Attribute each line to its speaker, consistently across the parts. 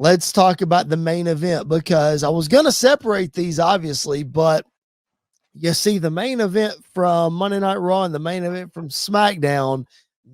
Speaker 1: let's talk about the main event, because I was going to separate these, obviously, but you see the main event from Monday Night Raw and the main event from SmackDown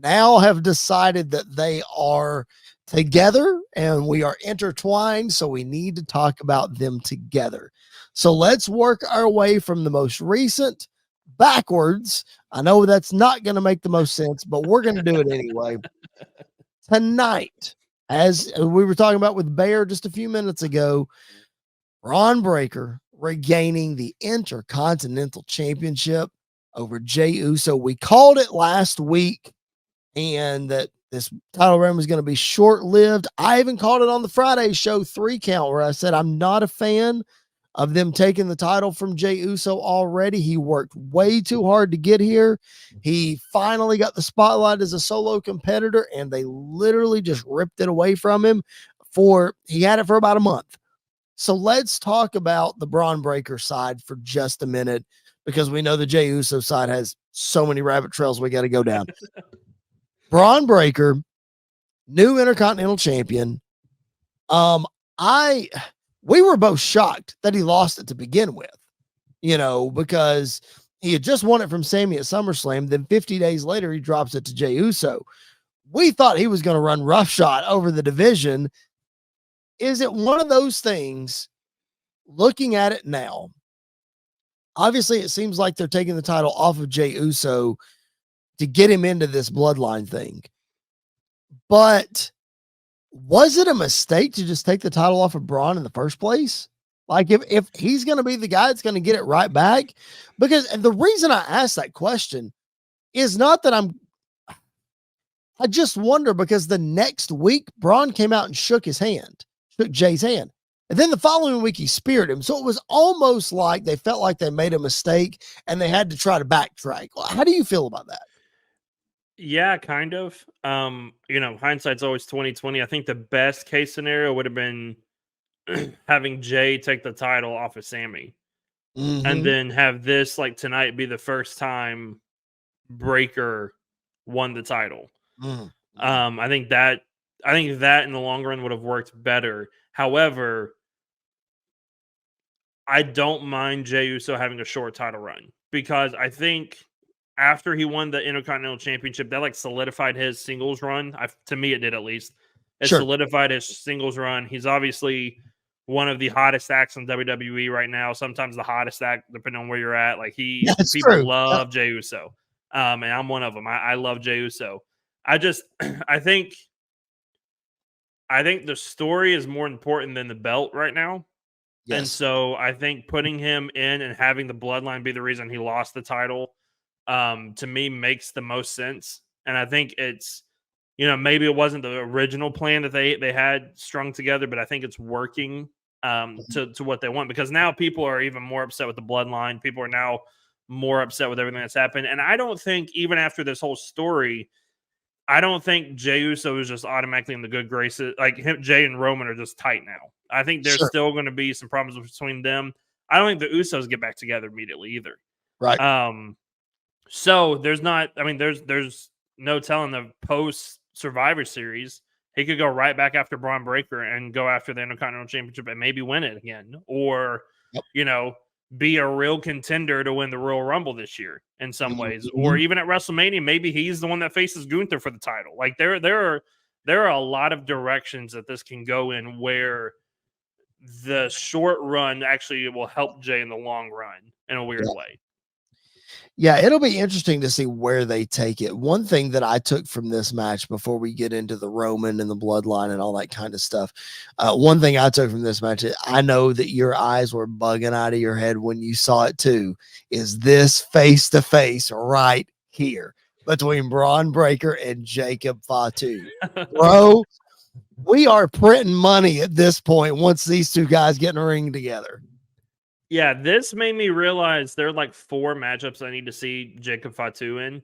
Speaker 1: now have decided that they are together and we are intertwined. So we need to talk about them together. So let's work our way from the most recent backwards. I know that's not going to make the most sense, but we're going to do it anyway. Tonight, as we were talking about with Bear just a few minutes ago, Bron Breakker regaining the Intercontinental Championship over Jey Uso. We called it last week, and that this title reign was going to be short-lived. I even called it on the Friday show 3 count, where I said I'm not a fan of them taking the title from Jey Uso already. He worked way too hard to get here. He finally got the spotlight as a solo competitor, and they literally just ripped it away from him. He had it for about a month. So let's talk about the Bron Breakker side for just a minute, because we know the Jey Uso side has so many rabbit trails we got to go down. Bron Breakker, new Intercontinental Champion. We were both shocked that he lost it to begin with, because he had just won it from Sami at SummerSlam. Then 50 days later, he drops it to Jey Uso. We thought he was going to run roughshod over the division. Is it one of those things, looking at it now, obviously it seems like they're taking the title off of Jey Uso to get him into this bloodline thing. But was it a mistake to just take the title off of Braun in the first place? Like, if he's going to be the guy that's going to get it right back? Because the reason I asked that question is not that I just wonder, because the next week Braun came out and shook Jey's hand. And then the following week he speared him. So it was almost like they felt like they made a mistake and they had to try to backtrack. How do you feel about that?
Speaker 2: Yeah, kind of. Hindsight's always 2020. I think the best case scenario would have been having Jey take the title off of Sami, and then have this, like, tonight be the first time Breakker won the title. I think that in the long run would have worked better. However, I don't mind Jey Uso having a short title run, because I think after he won the Intercontinental Championship, that, like, solidified his singles run. To me, it did, at least. It solidified his singles run. He's obviously one of the hottest acts in WWE right now. Sometimes the hottest act, depending on where you're at. Like, people love Jey Uso, and I'm one of them. I love Jey Uso. I think the story is more important than the belt right now. Yes. And so I think putting him in and having the bloodline be the reason he lost the title, to me, makes the most sense. And I think it's, maybe it wasn't the original plan that they had strung together, but I think it's working to what they want, because now people are even more upset with the bloodline. People are now more upset with everything that's happened. And I don't think, even after this whole story, I don't think Jey Uso is just automatically in the good graces. Like, Jey and Roman are just tight now. I think there's still going to be some problems between them. I don't think the Usos get back together immediately either.
Speaker 1: Right.
Speaker 2: So there's no telling the post Survivor Series, he could go right back after Bron Breakker and go after the Intercontinental Championship and maybe win it again, or be a real contender to win the Royal Rumble this year in some ways, or even at WrestleMania, maybe he's the one that faces Gunther for the title. Like, there are a lot of directions that this can go in, where the short run actually will help Jey in the long run in a weird way.
Speaker 1: Yeah, it'll be interesting to see where they take it. One thing that I took from this match, before we get into the Roman and the bloodline and all that kind of stuff, one thing I took from this match, I know that your eyes were bugging out of your head when you saw it too, is this face-to-face right here between Bron Breakker and Jacob Fatu. Bro, we are printing money at this point once these two guys get in a ring together.
Speaker 2: Yeah, this made me realize there are like 4 matchups I need to see Jacob Fatu in.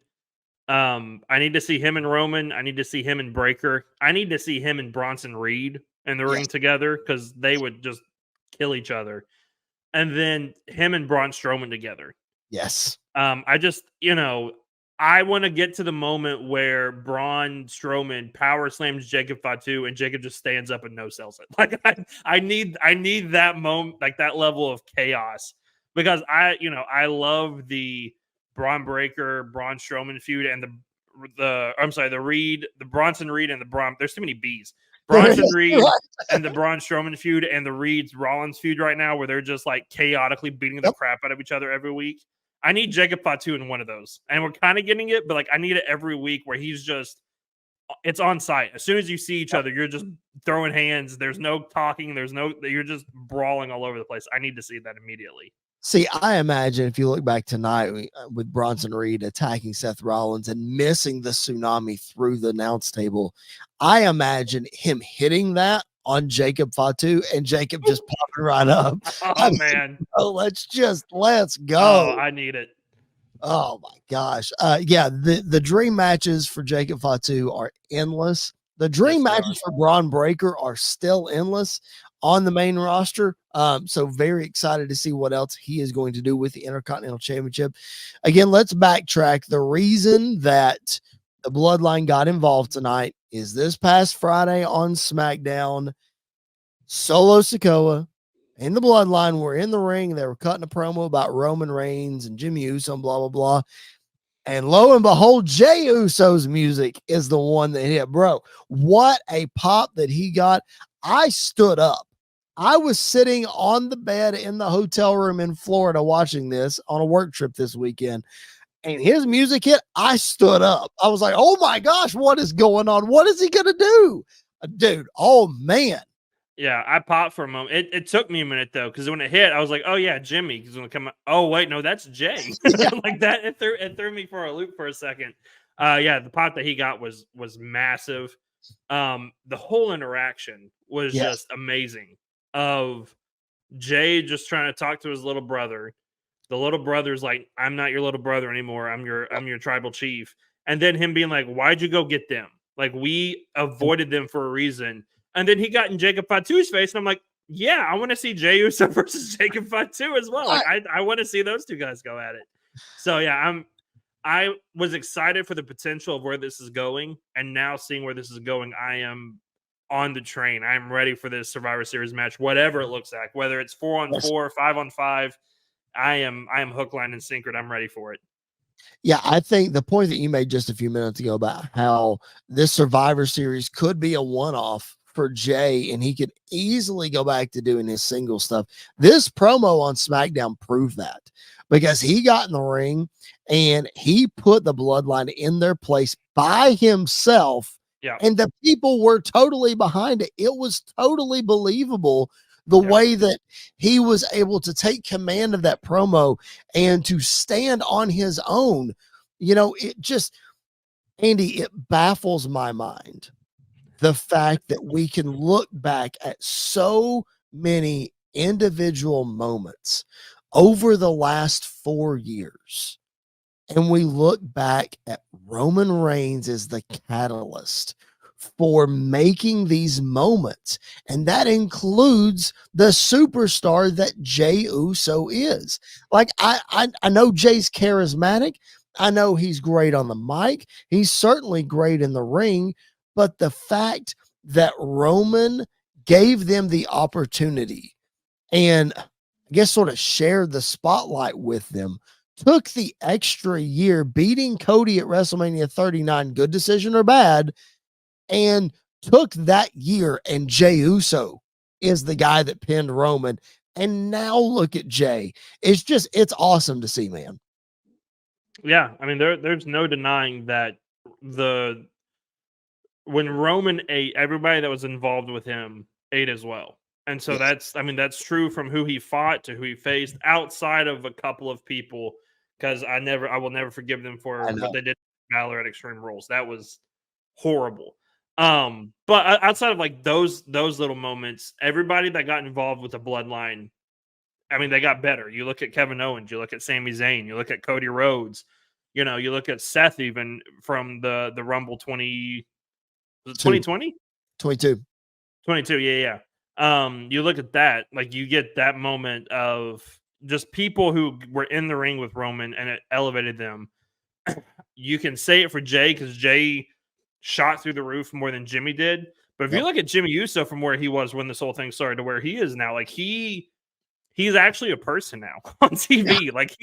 Speaker 2: I need to see him and Roman. I need to see him and Breakker. I need to see him and Bronson Reed in the ring together, because they would just kill each other. And then him and Braun Strowman together.
Speaker 1: Yes.
Speaker 2: I just, I want to get to the moment where Braun Strowman power slams Jacob Fatu and Jacob just stands up and no sells it. Like I need that moment, like that level of chaos, because I love the Bron Breakker, Braun Strowman feud and the Bronson Reed and the Braun. There's too many B's. Bronson Reed and the Braun Strowman feud and the Reeds Rollins feud right now, where they're just like chaotically beating the crap out of each other every week. I need Jacob Fatu in one of those. And we're kind of getting it, but like I need it every week where it's on site. As soon as you see each other, you're just throwing hands. There's no talking. You're just brawling all over the place. I need to see that immediately.
Speaker 1: See, I imagine if you look back tonight with Bronson Reed attacking Seth Rollins and missing the tsunami through the announce table, I imagine him hitting that on Jacob Fatu and Jacob just popping right up.
Speaker 2: Oh, man.
Speaker 1: Let's go.
Speaker 2: Oh, I need it.
Speaker 1: Oh my gosh. Yeah, the dream matches for Jacob Fatu are endless. The dream matches for Bron Breakker are still endless on the main roster. So very excited to see what else he is going to do with the Intercontinental Championship. Again, let's backtrack. The reason that the Bloodline got involved tonight is this past Friday on SmackDown, Solo Sikoa and the Bloodline were in the ring. They were cutting a promo about Roman Reigns and Jey Uso and blah, blah, blah. And lo and behold, Jey Uso's music is the one that hit. Bro, what a pop that he got. I stood up. I was sitting on the bed in the hotel room in Florida watching this on a work trip this weekend. And his music hit. I stood up. I was like, oh my gosh, what is going on? What is he going to do? Dude, oh man.
Speaker 2: Yeah, I popped for a moment. It took me a minute though, because when it hit, I was like, "Oh yeah, Jimmy." Because when it come out, oh wait, no, that's Jay. Like that, it threw me for a loop for a second. Yeah, the pop that he got was massive. The whole interaction was just amazing. Of Jay just trying to talk to his little brother. The little brother's like, "I'm not your little brother anymore. I'm your tribal chief." And then him being like, "Why'd you go get them? Like we avoided them for a reason." And then he got in Jacob Fatu's face, and I'm like, yeah, I want to see Jey Uso versus Jacob Fatu as well. Like, I want to see those two guys go at it. So yeah, I was excited for the potential of where this is going, and now seeing where this is going, I am on the train. I'm ready for this Survivor Series match, whatever it looks like, whether it's 4-on-4, 5-on-5. I am hook, line, and sinker. I'm ready for it.
Speaker 1: Yeah, I think the point that you made just a few minutes ago about how this Survivor Series could be a one-off for Jay, and he could easily go back to doing his single stuff. This promo on SmackDown proved that, because he got in the ring and he put the Bloodline in their place by himself.
Speaker 2: Yeah.
Speaker 1: And the people were totally behind it. It was totally believable the way that he was able to take command of that promo and to stand on his own. You know, it just, Andy, it baffles my mind, the fact that we can look back at so many individual moments over the last 4 years, and we look back at Roman Reigns as the catalyst for making these moments. And that includes the superstar that Jey Uso is. Like, I know Jay's charismatic. I know he's great on the mic. He's certainly great in the ring. But the fact that Roman gave them the opportunity and I guess sort of shared the spotlight with them, took the extra year, beating Cody at WrestleMania 39, good decision or bad, and took that year, and Jey Uso is the guy that pinned Roman. And now look at Jay. It's awesome to see, man.
Speaker 2: Yeah, I mean, there's no denying that when Roman ate, everybody that was involved with him ate as well. And so that's true from who he fought to who he faced, outside of a couple of people, because I will never forgive them for what they did to Balor at Extreme Rules. That was horrible. But outside of like those little moments, everybody that got involved with the Bloodline, I mean, they got better. You look at Kevin Owens, you look at Sami Zayn, you look at Cody Rhodes, you look at Seth, even from the Rumble 2020? 22, yeah. You look at that, like you get that moment of just people who were in the ring with Roman and it elevated them. you can say it for Jey because Jey shot through the roof more than Jimmy did. But if you look at Jimmy Uso from where he was when this whole thing started to where he is now, like he's actually a person now on TV. Like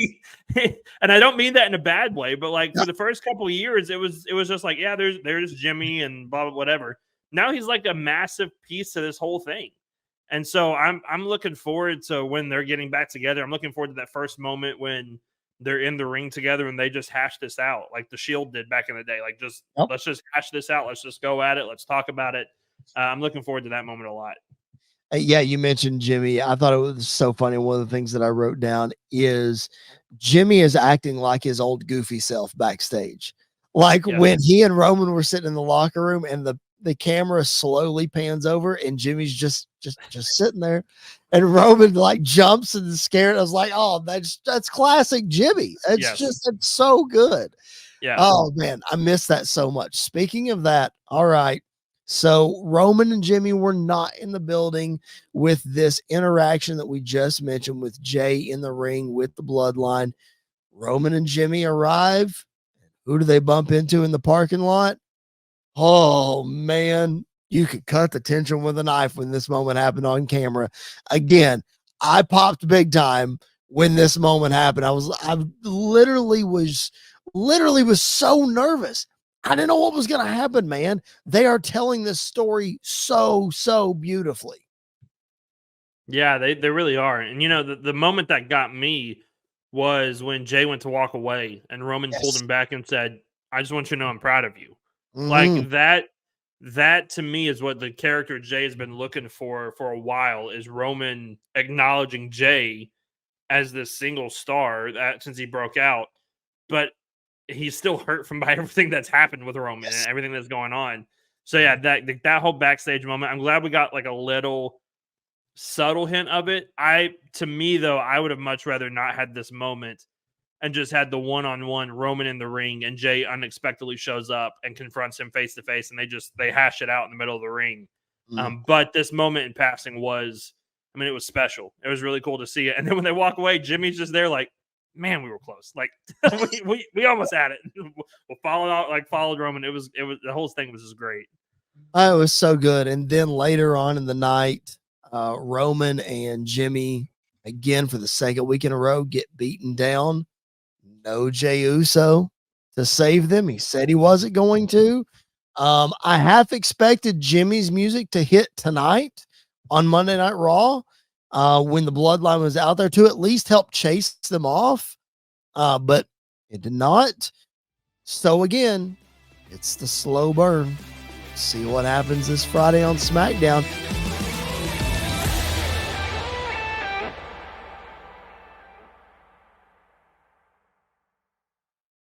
Speaker 2: and I don't mean that in a bad way, but like for the first couple of years, it was just like, yeah, there's Jimmy and blah, blah, whatever. Now he's like a massive piece to this whole thing. And so I'm looking forward to when they're getting back together. I'm looking forward to that first moment when they're in the ring together and they just hash this out like the Shield did back in the day. Like let's just hash this out. Let's just go at it. Let's talk about it. I'm looking forward to that moment a lot.
Speaker 1: Yeah, you mentioned Jimmy. I thought it was so funny. One of the things that I wrote down is Jimmy is acting like his old goofy self backstage. Like when he and Roman were sitting in the locker room and the camera slowly pans over and Jimmy's just sitting there and Roman like jumps and is scared. I was like, oh, that's classic Jimmy. It's so good.
Speaker 2: Yeah.
Speaker 1: Oh man, I miss that so much. Speaking of that, all right. So Roman and Jimmy were not in the building with this interaction that we just mentioned with Jey in the ring with the Bloodline. Roman and Jimmy arrive. Who do they bump into in the parking lot? Oh man, you could cut the tension with a knife when this moment happened on camera. Again, I popped big time when this moment happened. I literally was so nervous. I didn't know what was going to happen, man. They are telling this story so beautifully.
Speaker 2: Yeah, they really are. And, you know, the moment that got me was when Jey went to walk away and Roman pulled him back and said, I just want you to know I'm proud of you. Like that to me is what the character Jey has been looking for a while, is Roman acknowledging Jey as this single star that since he broke out. But he's still hurt by everything that's happened with Roman and everything that's going on. So yeah, that whole backstage moment, I'm glad we got like a little subtle hint of it. To me though, I would have much rather not had this moment and just had the one-on-one Roman in the ring and Jey unexpectedly shows up and confronts him face to face and they hash it out in the middle of the ring. But this moment in passing it was special. It was really cool to see it. And then when they walk away, Jimmy's just there like, man, we were close. Like we almost had it. We followed Roman. It was the whole thing was just great.
Speaker 1: It was so good. And then later on in the night, Roman and Jimmy again for the second week in a row get beaten down. No Jey Uso to save them. He said he wasn't going to. I half expected Jimmy's music to hit tonight on Monday Night Raw. When the Bloodline was out there to at least help chase them off. But it did not. So again, it's the slow burn. See what happens this Friday on SmackDown.